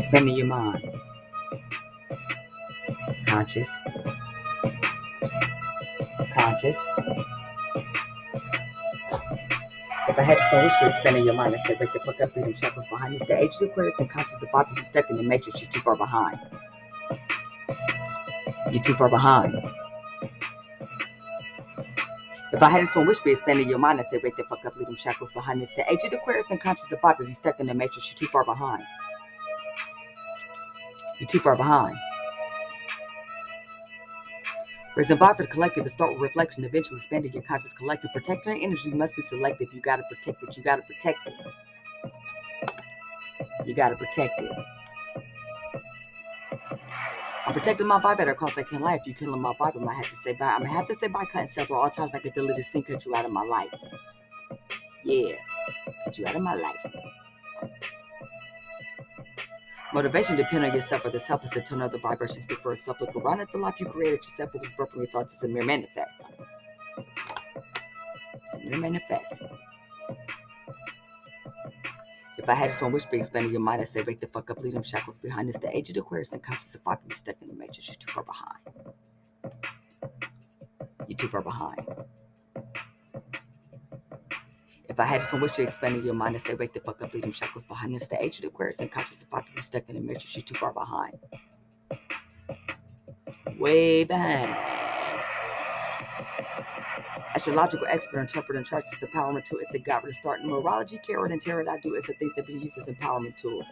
expanding your mind. Conscious. If I had so wish to expand your mind, I said, wake the fuck up, leave them shackles behind. It's the age of Aquarius and conscious of Bobby. You stepped in the matrix, you're too far behind. You're too far behind. If I had so wish to expand your mind, I said, wake the fuck up, leave them shackles behind. It's the age of Aquarius and conscious of Bobby. You stepped in the matrix, you're too far behind. You're too far behind. Reason for the collective to start with reflection, eventually expanding your conscious collective. Protecting your energy must be selective. You gotta protect it. You gotta protect it. You gotta protect it. I'm protecting my vibe at all costs. I can't lie. If you killing my vibe, I'm gonna have to say bye. I'm gonna have to say bye, cutting several. All times I could delete a scene, cut you out of my life. Yeah, cut you out of my life. Motivation depends on yourself, or this help us to turn other vibrations before itself. Look around at the life you created yourself. What was birthed from your thoughts is a mere manifest. It's a mere manifest. If I had this one wish, be expanding your mind, I say, wake the fuck up, leave them shackles behind. It's the age of Aquarius and conscious of Bobby. You stuck in the matrix. You're too far behind. You're too far behind. If I had some wish to expand your mind, I say, wake the fuck up, leave them shackles behind. It's the age of Aquarius and conscious of Bobby. You stuck in the matrix. You're too far behind. Way behind. Astrological expert, interpreter, and charts is empowerment tool. It's a guide to start. Numerology, carrot, and tarot I do is the things that be used as empowerment tools.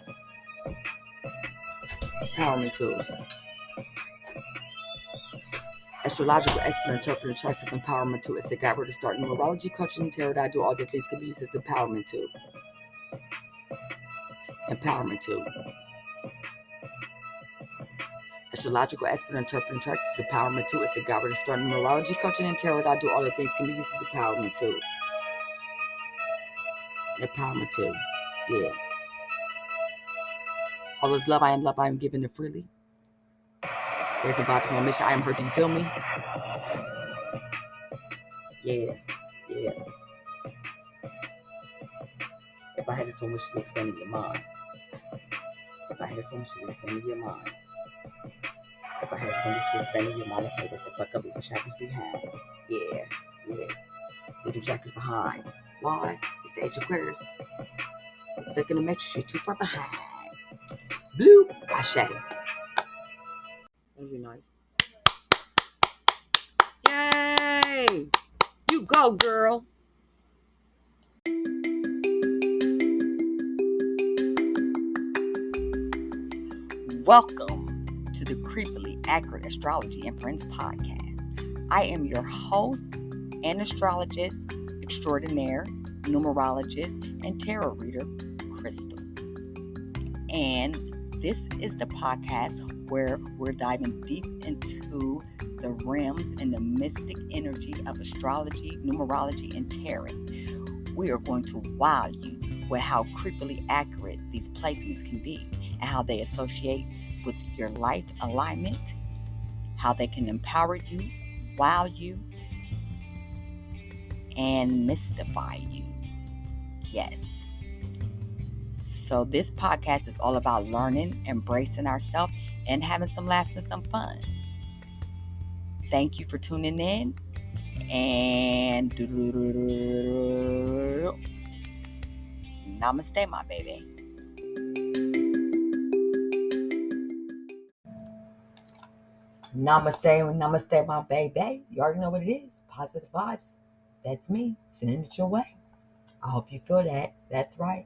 Empowerment tools. Astrological expert, interpreter, and charts of empowerment tool. It's a guide to start. Numerology, coaching, and tarot I do all the things can be used as empowerment tool. Empowerment tool. Astrological expert, interpreter, and charts is empowerment tool. It's a guide to start. Numerology, coaching, and tarot I do all the things can be used as empowerment tool. Empowerment tool. Yeah. All is love, I am giving it freely. There's a vibes on mission, I am hurt, do you feel me? Yeah. If I had this one wish to be expanding your mind. If I had this one wish to be expanding your mind. If I had this one wish to be expanding your mind, I say, what the fuck up, leave the shackles behind. Yeah. Leave them shackles behind. Why? It's the age of Aquarius. Second to matrix, you're too far behind. Blue, I shed it. That'd be nice. Yay! You go, girl. Welcome to the Creepily Accurate Astrology and Friends podcast. I am your host and astrologist extraordinaire, numerologist, and tarot reader, Crystal. And this is the podcast where we're diving deep into the realms and the mystic energy of astrology, numerology, and tarot. We are going to wow you with how creepily accurate these placements can be and how they associate with your life alignment, how they can empower you, wow you, and mystify you. Yes. So this podcast is all about learning, embracing ourselves, and having some laughs and some fun. Thank you for tuning in. And namaste, my baby. Namaste, my baby. You already know what it is. Positive vibes. That's me. Sending it your way. I hope you feel that. That's right.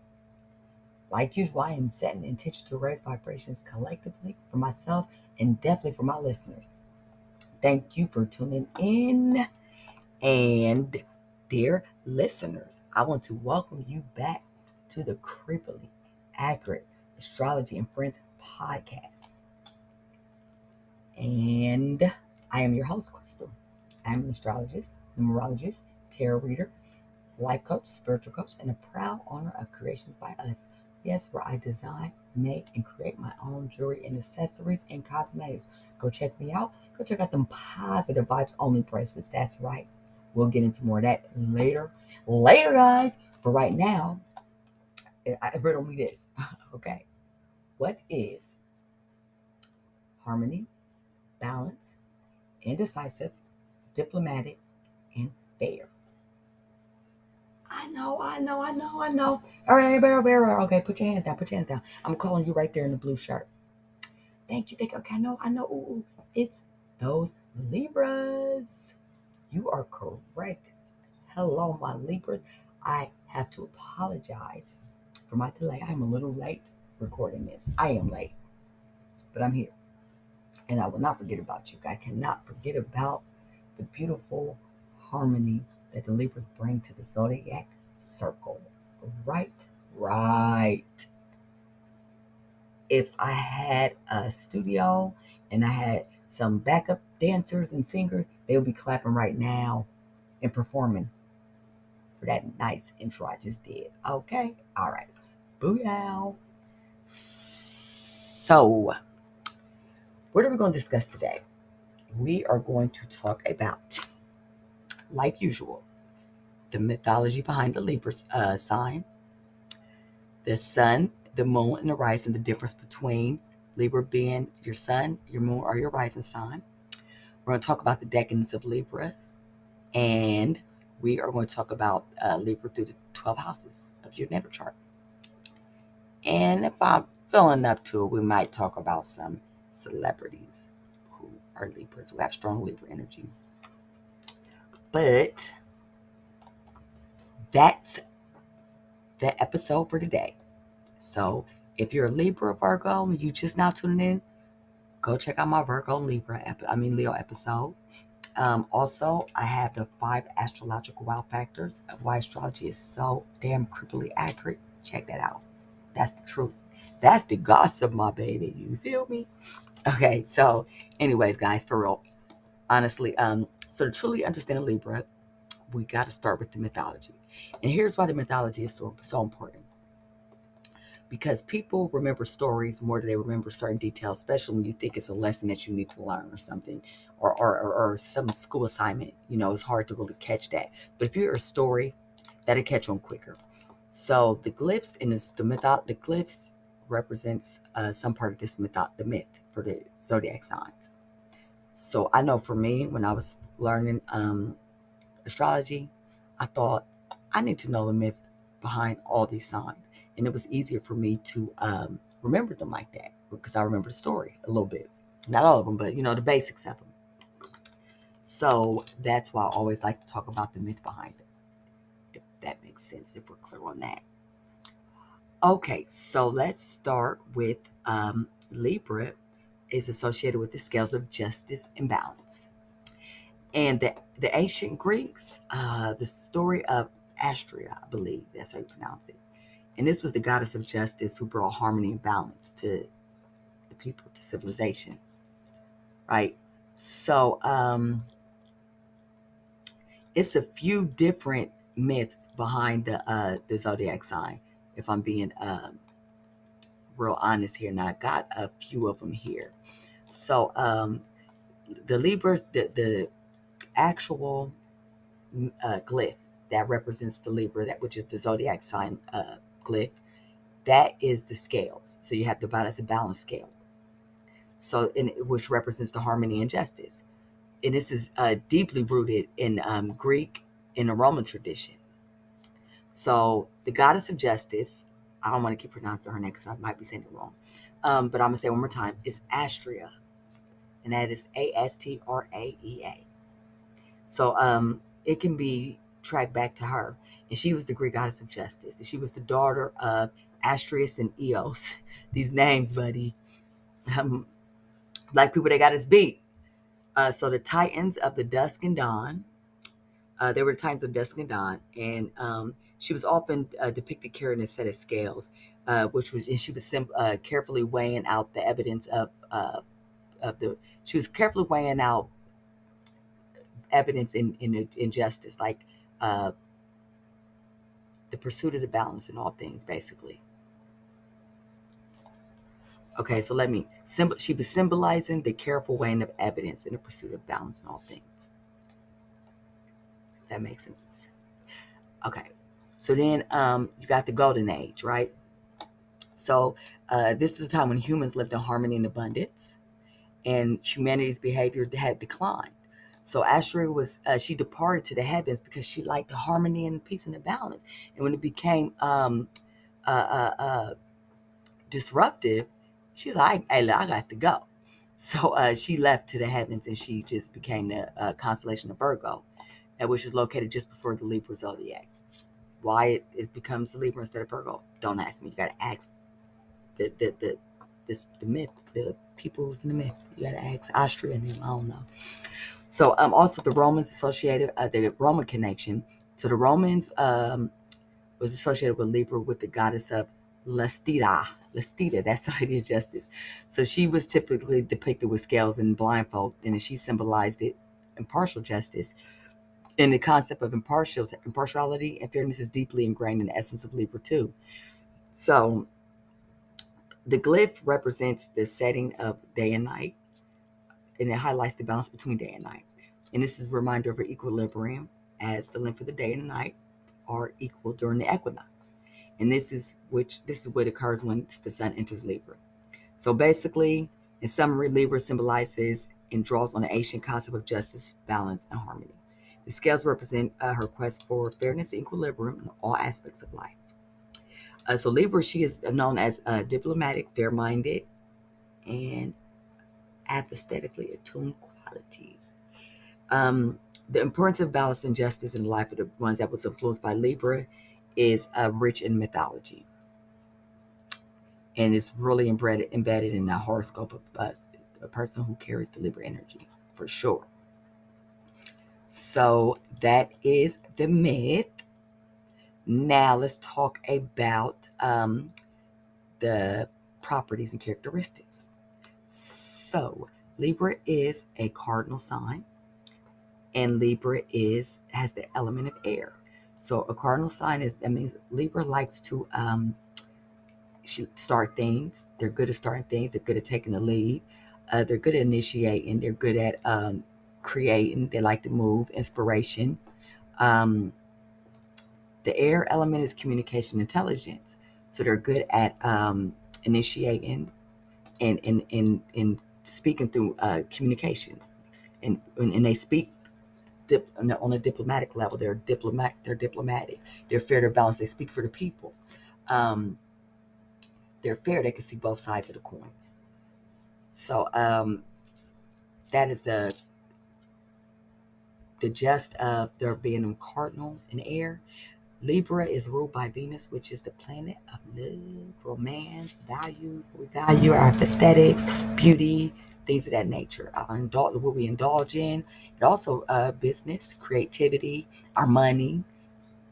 Like usual, I am setting intention to raise vibrations collectively for myself and definitely for my listeners. Thank you for tuning in. And dear listeners, I want to welcome you back to the Creepily Accurate Astrology and Friends podcast. And I am your host, Crystal. I'm an astrologist, numerologist, tarot reader, life coach, spiritual coach, and a proud owner of Creations by Us. Yes, where I design, make, and create my own jewelry and accessories and cosmetics. Go check me out. Go check out them positive vibes only bracelets. That's right. We'll get into more of that later. Later, guys. For right now, I riddle me this. Okay. What is harmony, balance, indecisive, diplomatic, and fair? I know. All right, everybody. Okay, put your hands down. I'm calling you right there in the blue shirt. Thank you. Okay, I know. Ooh, it's those Libras. You are correct. Hello, my Libras. I have to apologize for my delay. I'm a little late recording this. I am late, but I'm here. And I will not forget about you. I cannot forget about the beautiful harmony that the Libras bring to the zodiac circle. Right. If I had a studio and I had some backup dancers and singers, they would be clapping right now and performing for that nice intro I just did. Okay? All right. Booyah. So, what are we going to discuss today? We are going to talk about, like usual, the mythology behind the Libra sign, the sun, the moon, and the rising, the difference between Libra being your sun, your moon, or your rising sign. We're going to talk about the decans of Libras, and we are going to talk about Libra through the 12 houses of your natal chart. And if I'm feeling up to it, we might talk about some celebrities who are Libras, who have strong Libra energy. But that's the episode for today. So if you're a Libra or Virgo and you just now tuning in, go check out my Virgo Leo episode. Also, I have the 5 astrological wow factors of why astrology is so damn creepily accurate. Check that out. That's the truth. That's the gossip, my baby. You feel me? Okay, so anyways, guys, for real, honestly, so to truly understand a Libra, we got to start with the mythology. And here's why the mythology is so important. Because people remember stories more than they remember certain details, especially when you think it's a lesson that you need to learn or something, or some school assignment. It's hard to really catch that. But if you're a story, that'll catch on quicker. So the glyphs in the glyphs represents some part of this the myth for the zodiac signs. So I know for me, when I was learning astrology, I thought I need to know the myth behind all these signs. And it was easier for me to remember them like that because I remember the story a little bit. Not all of them, but the basics of them. So that's why I always like to talk about the myth behind it, if that makes sense, if we're clear on that. Okay, so let's start with Libra is associated with the scales of justice and balance. And the ancient Greeks, the story of Astrea, I believe that's how you pronounce it. And this was the goddess of justice who brought harmony and balance to the people, to civilization. Right? So it's a few different myths behind the zodiac sign, if I'm being real honest here. And I got a few of them here. So the Libras, the actual glyph that represents the Libra, which is the zodiac sign glyph, that is the scales. So you have the balance scale. So which represents the harmony and justice. And this is deeply rooted in Greek and the Roman tradition. So the goddess of justice, I don't want to keep pronouncing her name because I might be saying it wrong. But I'm going to say it one more time. It's Astrea. And that is Astraea. So it can be tracked back to her. And she was the Greek goddess of justice. And she was the daughter of Astraeus and Eos. These names, buddy. Like people that got us beat. So the Titans of the Dusk and Dawn. They were the Titans of Dusk and Dawn. And she was often depicted carrying a set of scales, she was carefully weighing out the evidence she was carefully weighing out evidence in injustice, like the pursuit of the balance in all things, basically. Okay, so she was symbolizing the careful weighing of evidence in the pursuit of balance in all things. If that makes sense. Okay, so then you got the golden age, right? So this was a time when humans lived in harmony and abundance, and humanity's behavior had declined. So Astrid was she departed to the heavens because she liked the harmony and peace and the balance. And when it became uh, uh, uh, disruptive, she was like, "Hey, look, I got to go." So she left to the heavens, and she just became the constellation of Virgo, which is located just before the Libra zodiac. Why it becomes the Libra instead of Virgo? Don't ask me. You got to ask the myth, the people who's in the myth. You got to ask Austria and him. I don't know. So also the Romans associated the Roman connection. So the Romans was associated with Libra with the goddess of Lestita. Lestita, that's the lady of justice. So she was typically depicted with scales and blindfold, and she symbolized it impartial justice. And the concept of impartiality and fairness is deeply ingrained in the essence of Libra too. So the glyph represents the setting of day and night, and it highlights the balance between day and night. And this is a reminder of an equilibrium, as the length of the day and the night are equal during the equinox. And this is what occurs when the sun enters Libra. So basically, in summary, Libra symbolizes and draws on the ancient concept of justice, balance, and harmony. The scales represent her quest for fairness and equilibrium in all aspects of life. So Libra, she is known as diplomatic, fair-minded, and have aesthetically attuned qualities. The importance of balance and justice in the life of the ones that was influenced by Libra is rich in mythology, and it's really embedded in the horoscope of us, a person who carries the Libra energy, for sure. So that is the myth. Now let's talk about the properties and characteristics. So Libra is a cardinal sign, and Libra has the element of air. So a cardinal sign that means Libra likes to start things. They're good at starting things. They're good at taking the lead. They're good at initiating. They're good at creating. They like to move, inspiration. Um, the air element is communication intelligence. So they're good at initiating and speaking through communications. And they speak on a diplomatic level. They're diplomatic. They're fair, they're balanced. They speak for the people. They're fair. They can see both sides of the coins. So that is the gist of there being a cardinal in air. Libra is ruled by Venus, which is the planet of love, romance, values. We value our aesthetics, beauty, things of that nature. What we indulge in. It also business, creativity, our money,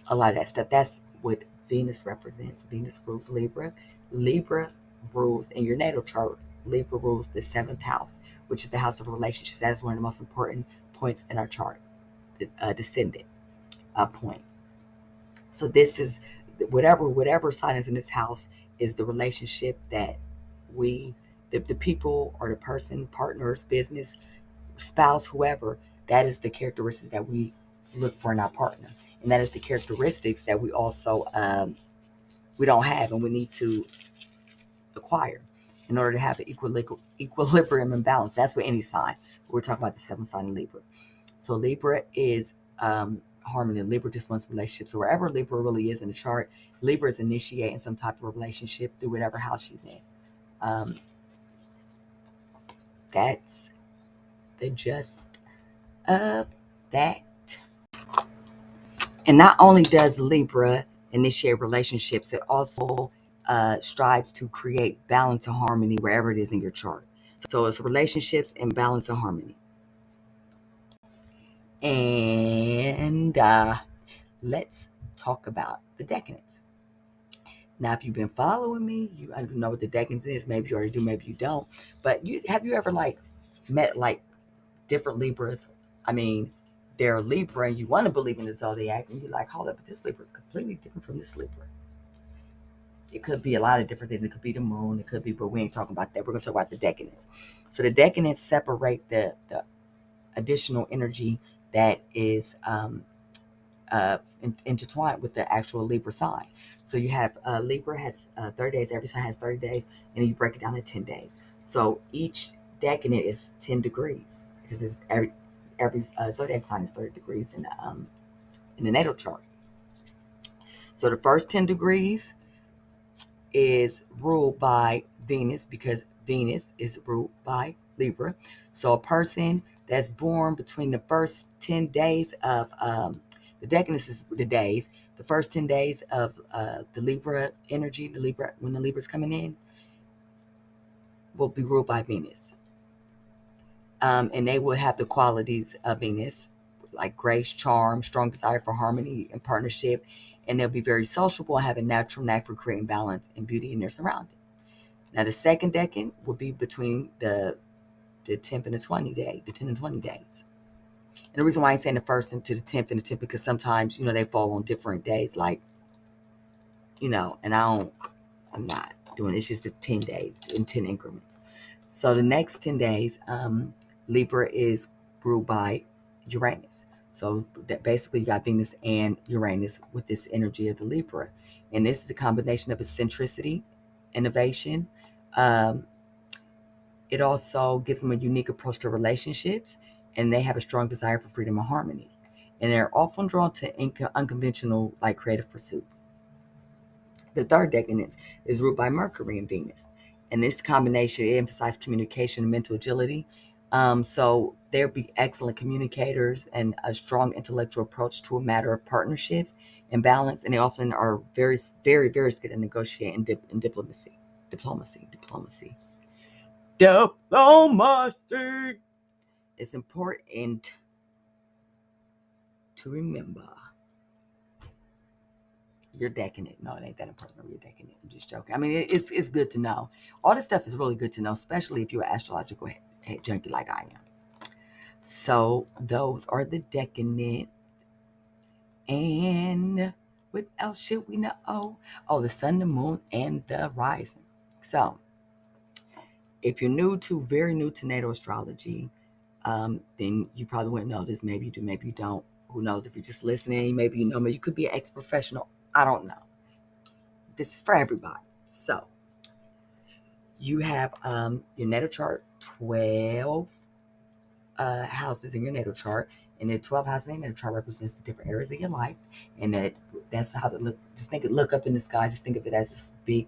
a lot of that stuff. That's what Venus represents. Venus rules Libra. Libra rules in your natal chart. Libra rules the seventh house, which is the house of relationships. That is one of the most important points in our chart, the descendant point. So this is whatever sign is in this house is the relationship that the people or the person, partners, business, spouse, whoever, that is the characteristics that we look for in our partner. And that is the characteristics that we also we don't have and we need to acquire in order to have an equilibrium and balance. That's with any sign. We're talking about the seventh sign in Libra. So Libra is harmony. Libra just wants relationships. So wherever Libra really is in the chart, Libra is initiating some type of relationship through whatever house she's in. That's the gist of that. And not only does Libra initiate relationships, it also strives to create balance and harmony wherever it is in your chart. So it's relationships and balance and harmony. And let's talk about the decans. Now, if you've been following me, you know what the decans is. Maybe you already do, maybe you don't. But have you ever met different Libras? I mean, they're Libra and you want to believe in the zodiac and you're like, hold up, but this Libra is completely different from this Libra. It could be a lot of different things. It could be the moon. It could be, but we ain't talking about that. We're going to talk about the decans. So the decans separate the additional energy that is intertwined with the actual Libra sign. So you have Libra has 30 days. Every sign has 30 days, and then you break it down to 10 days. So each decanate is 10 degrees because it's every zodiac sign is 30 degrees in the natal chart. So the first 10 degrees is ruled by Venus because Venus is ruled by Libra. So a person that's born between the first 10 days of the decadence is the days, the first 10 days of the Libra energy, the Libra when the Libra's coming in, will be ruled by Venus. And they will have the qualities of Venus, like grace, charm, strong desire for harmony and partnership, and they'll be very sociable and have a natural knack for creating balance and beauty in their surroundings. Now, the second decan will be between the 10th and the 10 and 20 days. And the reason why I'm saying the first into the 10th and the 10th, because sometimes, they fall on different days, like, and I'm not doing it. It's just the 10 days in 10 increments. So the next 10 days, Libra is ruled by Uranus. So that basically you got Venus and Uranus with this energy of the Libra. And this is a combination of eccentricity, innovation. It also gives them a unique approach to relationships, and they have a strong desire for freedom and harmony. And they're often drawn to unconventional, like creative pursuits. The third decan is ruled by Mercury and Venus. And this combination emphasizes communication and mental agility. So they'll be excellent communicators and a strong intellectual approach to a matter of partnerships and balance. And they often are very, very, very skilled in negotiating and diplomacy. It's important to remember your decadent. No, it ain't that important. Your decadent. I'm just joking. I mean, it's good to know. All this stuff is really good to know, especially if you're an astrological junkie like I am. So those are the decadent. And what else should we know? Oh, the sun, the moon, and the rising. So if you're very new to natal astrology, then you probably wouldn't know this. Maybe you do, maybe you don't. Who knows? If you're just listening, maybe you know, maybe you could be an ex-professional. I don't know. This is for everybody. So you have your natal chart, 12 houses in your natal chart, and the 12 houses in your natal chart represents the different areas of your life, and that's how to look. Just look up in the sky. Just think of it as this big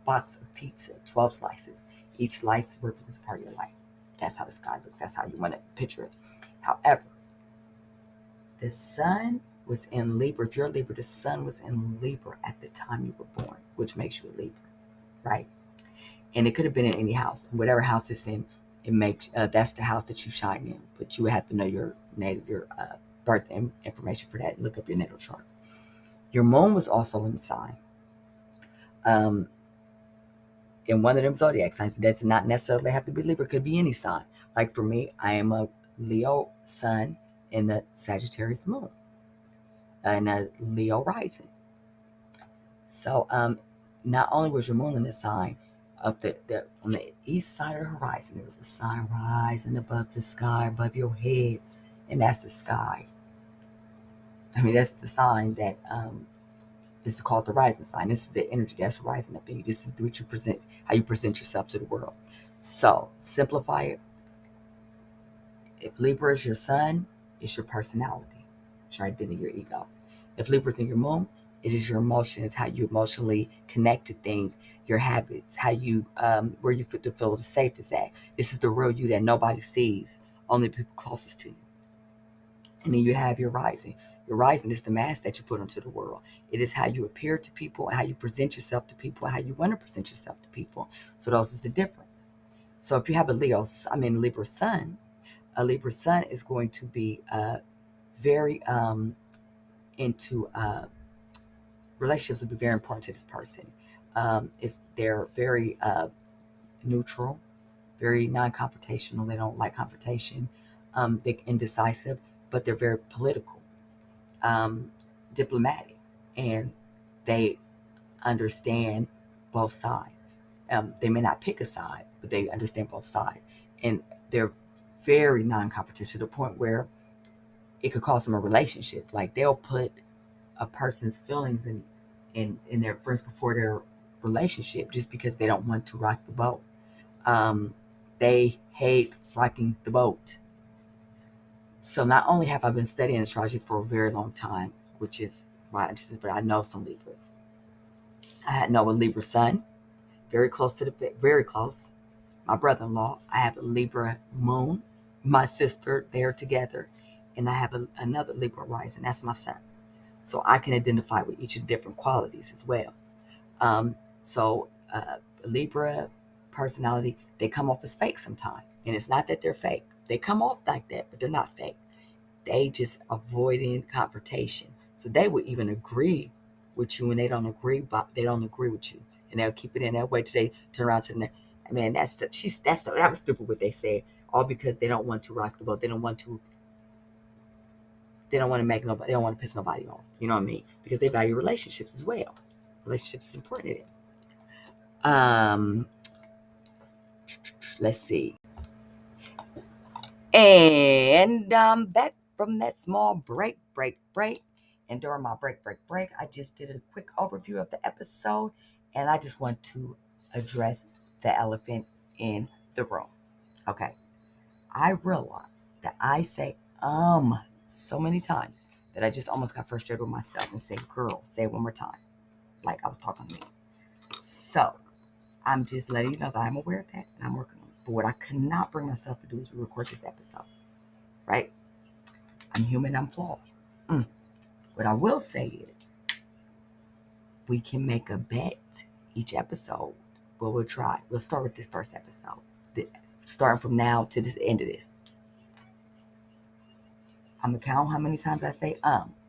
box of pizza, 12 slices. Each slice represents a part of your life. That's how the sky looks. That's how you want to picture it. However, the sun was in Libra. If you're a Libra, the sun was in Libra at the time you were born, which makes you a Libra, right? And it could have been in any house. Whatever house it's in, it makes that's the house that you shine in. But you would have to know your birth information for that. Look up your natal chart. Your moon was also in the sign. In one of them zodiac signs. It does not necessarily have to be Libra. It could be any sign. Like for me, I am a Leo sun and a Sagittarius moon and a Leo rising. So not only was your moon in the sign, up on the east side of the horizon, there was a sign rising above the sky, above your head, and that's the sky. I mean, that's the sign that is called the rising sign. This is the energy that's rising up in you. This is what you present, how you present yourself to the world. So simplify it. If Libra is your sun, it's your personality, it's your identity, your ego. If Libra is in your moon, it is your emotions, how you emotionally connect to things, your habits, how you where you feel the safest at. This is the real you that nobody sees, only people closest to you. And then you have your rising. Your rising is the mask that you put onto the world. It is how you appear to people and how you present yourself to people and how you want to present yourself to people. So those is the difference. So if you have a Libra sun, a Libra sun is going to be very into relationships will be very important to this person. They're very neutral, very non-confrontational. They don't like confrontation. They're indecisive, but they're very political, diplomatic, and they understand both sides. They may not pick a side, but they understand both sides, and they're very non-confrontational to the point where it could cost them a relationship. Like they'll put a person's feelings in their friends before their relationship just because they don't want to rock the boat. They hate rocking the boat. So not only have I been studying astrology for a very long time, which is why but I know some Libras. I know a Libra sun, very close to very close. My brother-in-law. I have a Libra moon, my sister, they're together, and I have another Libra rising. That's my son. So I can identify with each of the different qualities as well. Libra personality, they come off as fake sometimes. And it's not that they're fake. They come off like that, but they're not fake. They just avoiding confrontation. So they would even agree with you when they don't agree, but they don't agree with you. And they'll keep it in that way till they turn around to the next. I mean, that was stupid what they said. All because they don't want to rock the boat. They don't want to make nobody, they don't want to piss nobody off. You know what I mean? Because they value relationships as well. Relationships is important to them. Let's see. And back from that small break. And during my break, I just did a quick overview of the episode. And I just want to address the elephant in the room. Okay. I realized that I say so many times that I just almost got frustrated with myself and said, girl, say it one more time. Like I was talking to me. So I'm just letting you know that I'm aware of that and I'm working on it. But what I could not bring myself to do is record this episode. Right? I'm human, I'm flawed. What I will say is we can make a bet each episode. Well, we'll try. We'll start with this first episode. Starting from now to the end of this. I'm going to count how many times I say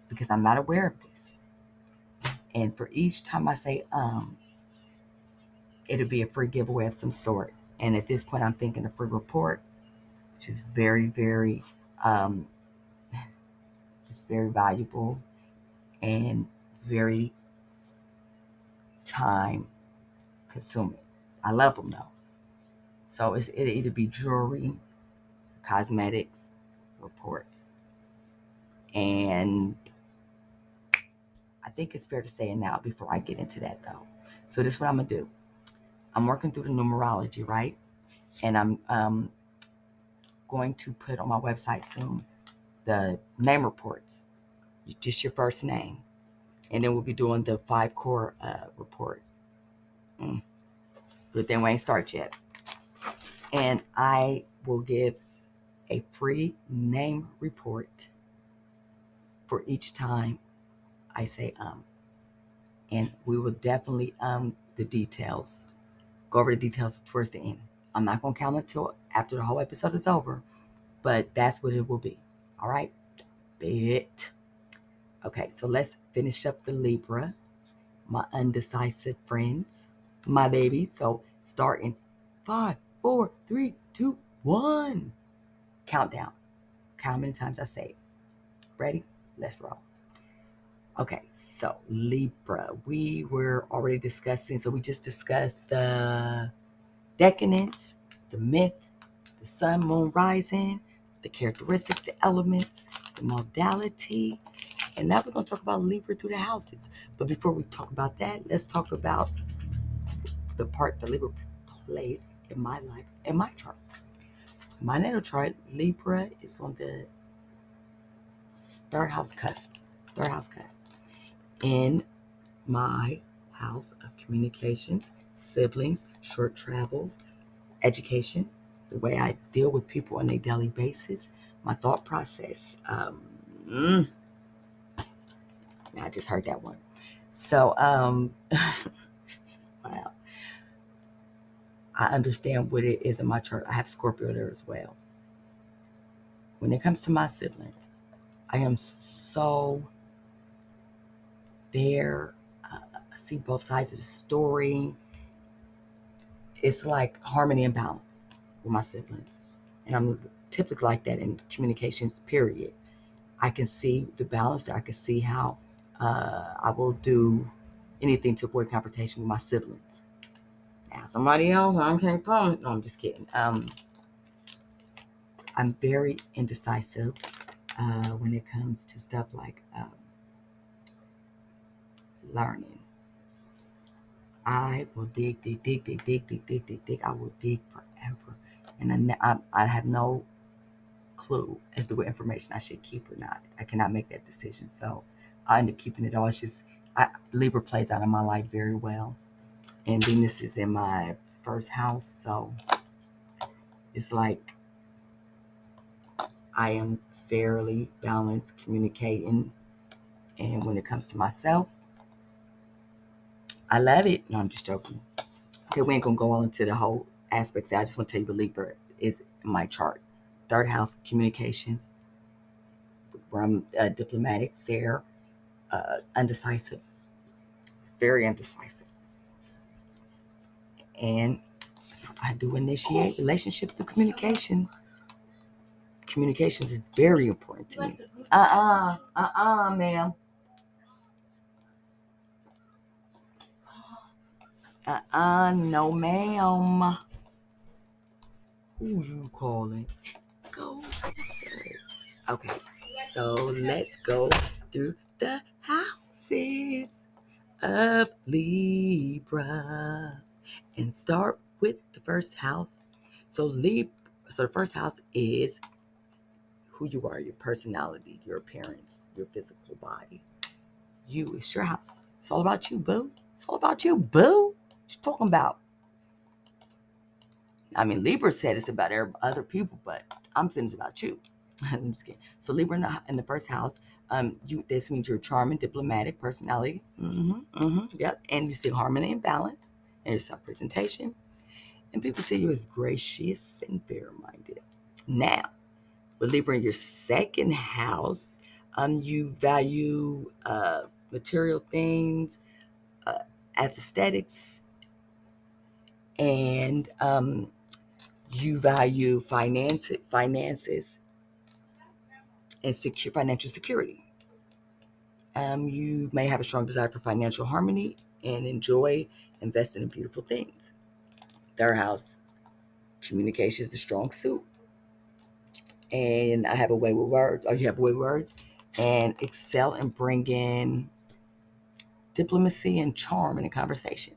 because I'm not aware of this. And for each time I say it'll be a free giveaway of some sort. And at this point, I'm thinking a free report, which is very, very, it's very valuable and very time consuming. I love them though. So it'll either be jewelry, cosmetics, reports. And I think it's fair to say it now before I get into that though. So this is what I'm going to do. I'm working through the numerology, right? And I'm going to put on my website soon the name reports, just your first name. And then we'll be doing the 5 core report. But then we ain't start yet. And I will give a free name report for each time I say And we will definitely the details. Go over the details towards the end. I'm not going to count until after the whole episode is over, but that's what it will be. All right? Bet. Okay, so let's finish up the Libra, my undecisive friends, my babies. So start in 5, 4, 3, 2, 1. Countdown. Count how many times I say it. Ready? Let's roll. Okay, so Libra, we were already discussing, so we just discussed the decadence, the myth, the sun, moon, rising, the characteristics, the elements, the modality, and now we're going to talk about Libra through the houses. But before we talk about that, let's talk about the part that Libra plays in my life, in my chart. In my natal chart, Libra is on the third house cusp. In my house of communications, siblings, short travels, education, the way I deal with people on a daily basis, my thought process. I just heard that one. So, wow. I understand what it is in my chart. I have Scorpio there as well. When it comes to my siblings, I am so there. I see both sides of the story. It's like harmony and balance with my siblings. And I'm typically like that in communications, period. I can see the balance. I can see how I will do anything to avoid confrontation with my siblings. Now, somebody else, I can't comment. No, I'm just kidding. I'm very indecisive. when it comes to stuff like learning. I will dig, dig, dig, dig, dig, dig, dig, dig, dig. I will dig forever. And I have no clue as to what information I should keep or not. I cannot make that decision. So I end up keeping it all. It's just, Libra plays out in my life very well. And Venus is in my first house. So it's like I am fairly balanced communicating. And when it comes to myself, I love it. No, I'm just joking. Okay, we ain't gonna go on to the whole aspects. I just want to tell you what Libra is in my chart. Third house, communications, where I'm diplomatic, fair, undecisive, very undecisive. And I do initiate relationships through communication. Communications is very important to me. Ma'am. No, ma'am. Who you calling? Ghostbusters. Okay, so let's go through the houses of Libra and start with the first house. So the first house is who you are, your personality, your appearance, your physical body. It's your house. It's all about you, boo. It's all about you, boo. What you talking about? I mean, Libra said it's about other people, but I'm saying it's about you. I'm just kidding. So Libra in the first house, this means you're charming, diplomatic personality. Yep. And you see harmony and balance and your self-presentation. And people see you as gracious and fair-minded. Now, with Libra in your second house, you value material things, aesthetics, and you value finances and financial security. You may have a strong desire for financial harmony and enjoy investing in beautiful things. Third house, communication is a strong suit. And I have a way with words, or you have a way with words, and excel in bringing diplomacy and charm in a conversation.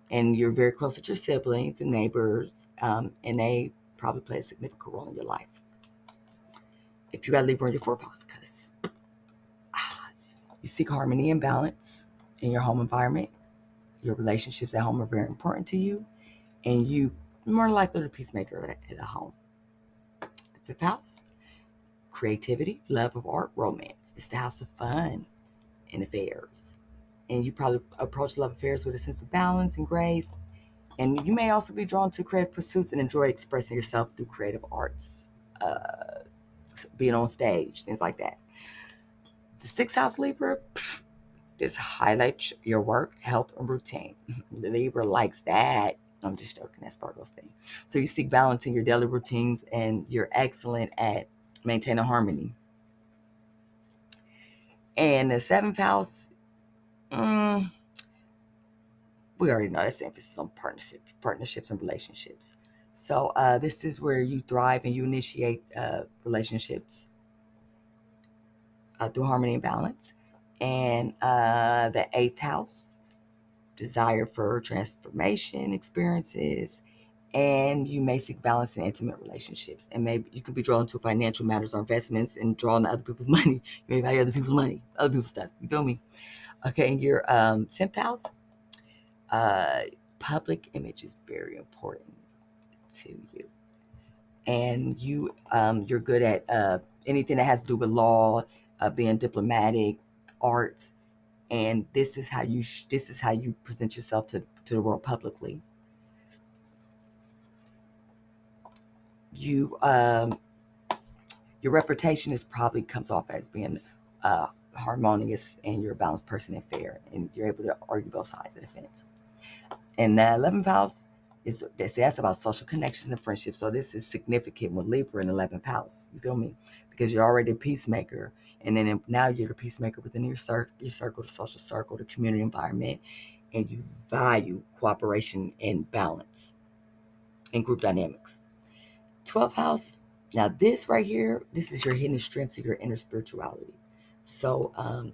And you're very close with your siblings and neighbors, and they probably play a significant role in your life. If you got Libra in your fourth house, cusp, you seek harmony and balance in your home environment. Your relationships at home are very important to you, and you more likely to peacemaker at a home. The fifth house, creativity, love of art, romance. This is the house of fun and affairs. And you probably approach love affairs with a sense of balance and grace. And you may also be drawn to creative pursuits and enjoy expressing yourself through creative arts, being on stage, things like that. The sixth house, Libra, this highlights your work, health, and routine. Libra likes that. I'm just joking. That's Virgo's thing. So you seek balance in your daily routines, and you're excellent at maintaining harmony. And the seventh house, we already know that's emphasis on partnerships and relationships. So this is where you thrive and you initiate relationships through harmony and balance. And the eighth house, desire for transformation experiences, and you may seek balance in intimate relationships. And maybe you could be drawn to financial matters or investments and drawn to other people's money. You may value other people's money, other people's stuff. You feel me? Okay, and your 10th house, public image is very important to you. And you're good at anything that has to do with law, being diplomatic, arts, and this is how you present yourself to the world publicly. Your reputation is probably comes off as being harmonious, and you're a balanced person and fair, and you're able to argue both sides of the fence. And the 11th house that's about social connections and friendships. So this is significant with Libra in the 11th house. You feel me? Because you're already a peacemaker, and then now you're the peacemaker within your circle, the social circle, the community environment, and you value cooperation and balance and group dynamics. 12th house, Now, this right here, this is your hidden strengths of your inner spirituality. So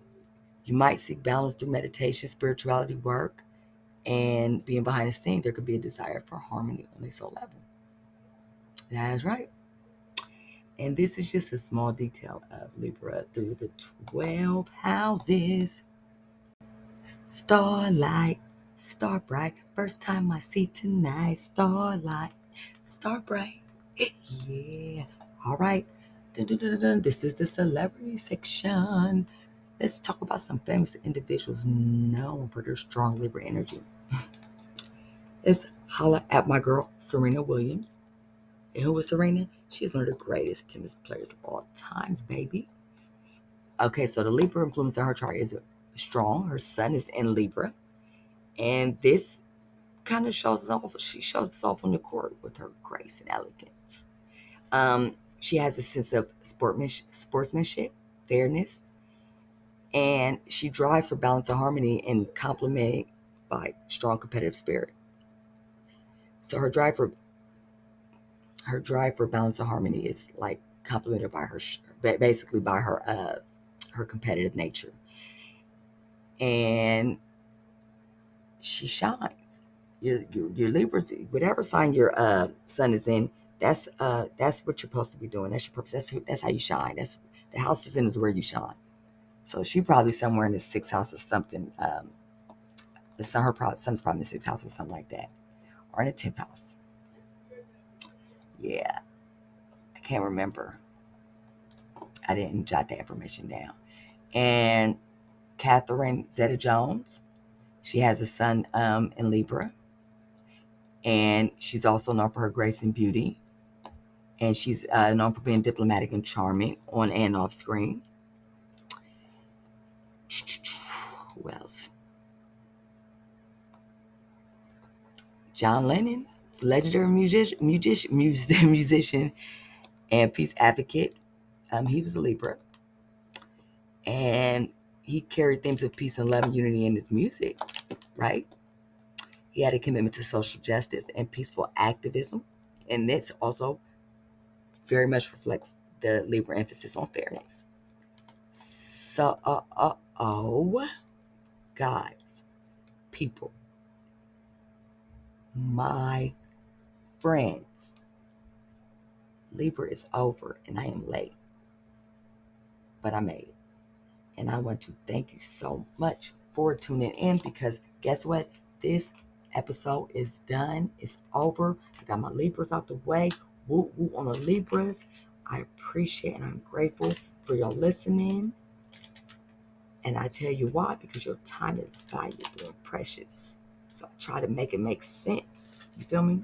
you might seek balance through meditation, spirituality work, and being behind the scene. There could be a desire for harmony on the soul level. That is right. And this is just a small detail of Libra through the 12 houses. Starlight, star bright. First time I see tonight. Starlight, star bright. Yeah. All right. Dun, dun, dun, dun, dun. This is the celebrity section. Let's talk about some famous individuals known for their strong Libra energy. Let's holla at my girl, Serena Williams. And who was Serena? She's one of the greatest tennis players of all times, baby. Okay, so the Libra influence on her chart is strong. Her sun is in Libra. And this kind of shows us off. She shows us off on the court with her grace and elegance. She has a sense of sportsmanship, fairness, and she drives for balance and harmony and complemented by strong competitive spirit. So her drive for balance and harmony is like complemented by her, basically by her competitive nature, and she shines. Your Libras, whatever sign your sun is in, that's what you're supposed to be doing. That's your purpose. That's how you shine. That's the house is in is where you shine. So she probably somewhere in the sixth house or something. Her son's probably in the sixth house or something like that, or in the 10th house. Yeah, I can't remember. I didn't jot that information down. And Catherine Zeta-Jones, she has a son in Libra, and she's also known for her grace and beauty. And she's known for being diplomatic and charming on and off screen. Who else? John Lennon, the legendary musician and peace advocate. He was a Libra, and he carried themes of peace and love and unity in his music, right? He had a commitment to social justice and peaceful activism, and this also very much reflects the Libra emphasis on fairness. So, guys, people, my friends, Libra is over, and I am late, but I made it. And I want to thank you so much for tuning in, because guess what? This episode is done. It's over. I got my Libras out the way. Woo woo on the Libras. I appreciate and I'm grateful for your listening. And I tell you why, because your time is valuable and precious. So I try to make it make sense. You feel me?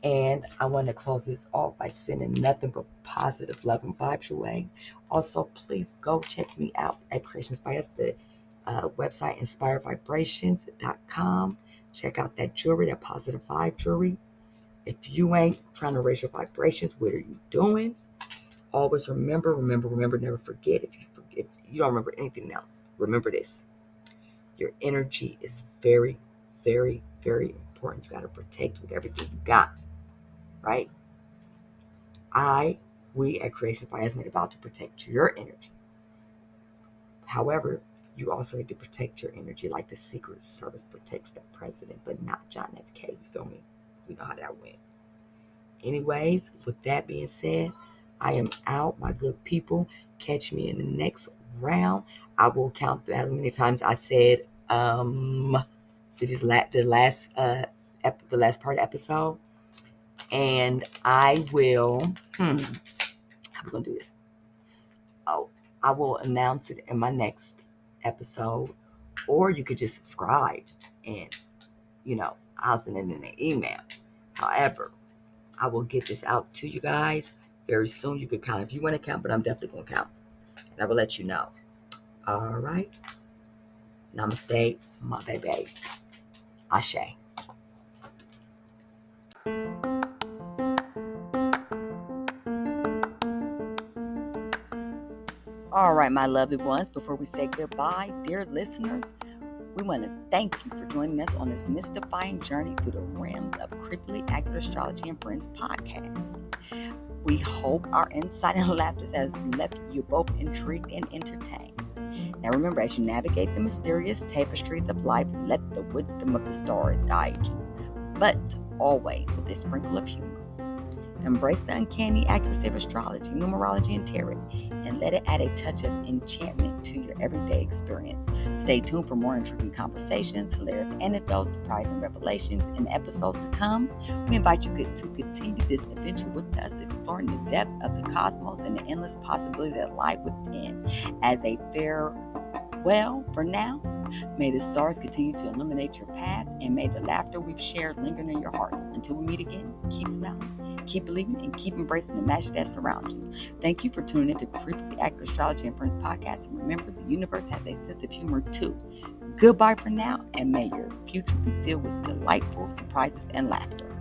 And I want to close this off by sending nothing but positive love and vibes your way. Also, please go check me out at Creations by Us, the website inspiredvibrations.com. Check out that jewelry, that positive vibe jewelry. If you ain't trying to raise your vibrations, what are you doing? Always remember, never forget. If you don't remember anything else, remember this. Your energy is very, very, very important. You got to protect with everything you got. Right? We at Creation by Us made a vow to protect your energy. However, you also need to protect your energy like the Secret Service protects the president, but not John F. K. You feel me? We know how that went. Anyways, with that being said, I am out, my good people. Catch me in the next round. I will count how many times I said the last part of the episode. And I will, how we gonna do this? Oh, I will announce it in my next episode, or you could just subscribe and, I'll send it in an email. However, I will get this out to you guys very soon. You can count if you want to count, but I'm definitely going to count. And I will let you know. All right. Namaste, my baby. Ashe. All right, my lovely ones, before we say goodbye, dear listeners, We want to thank you for joining us on this mystifying journey through the realms of Creepily Accurate Astrology and Friends podcast. We hope our insight and laughter has left you both intrigued and entertained. Now remember, as you navigate the mysterious tapestries of life, let the wisdom of the stars guide you, but always with a sprinkle of humor. Embrace the uncanny accuracy of astrology, numerology, and tarot, and let it add a touch of enchantment to your everyday experience. Stay tuned for more intriguing conversations, hilarious anecdotes, surprising revelations, and episodes to come. We invite you to continue this adventure with us, exploring the depths of the cosmos and the endless possibilities that lie within. As a farewell for now, may the stars continue to illuminate your path, and may the laughter we've shared linger in your hearts. Until we meet again, keep smiling, keep believing, and keep embracing the magic that surrounds you. Thank you for tuning in to Creepily Accurate Astrology and Friends podcast. And remember, the universe has a sense of humor too. Goodbye for now, and may your future be filled with delightful surprises and laughter.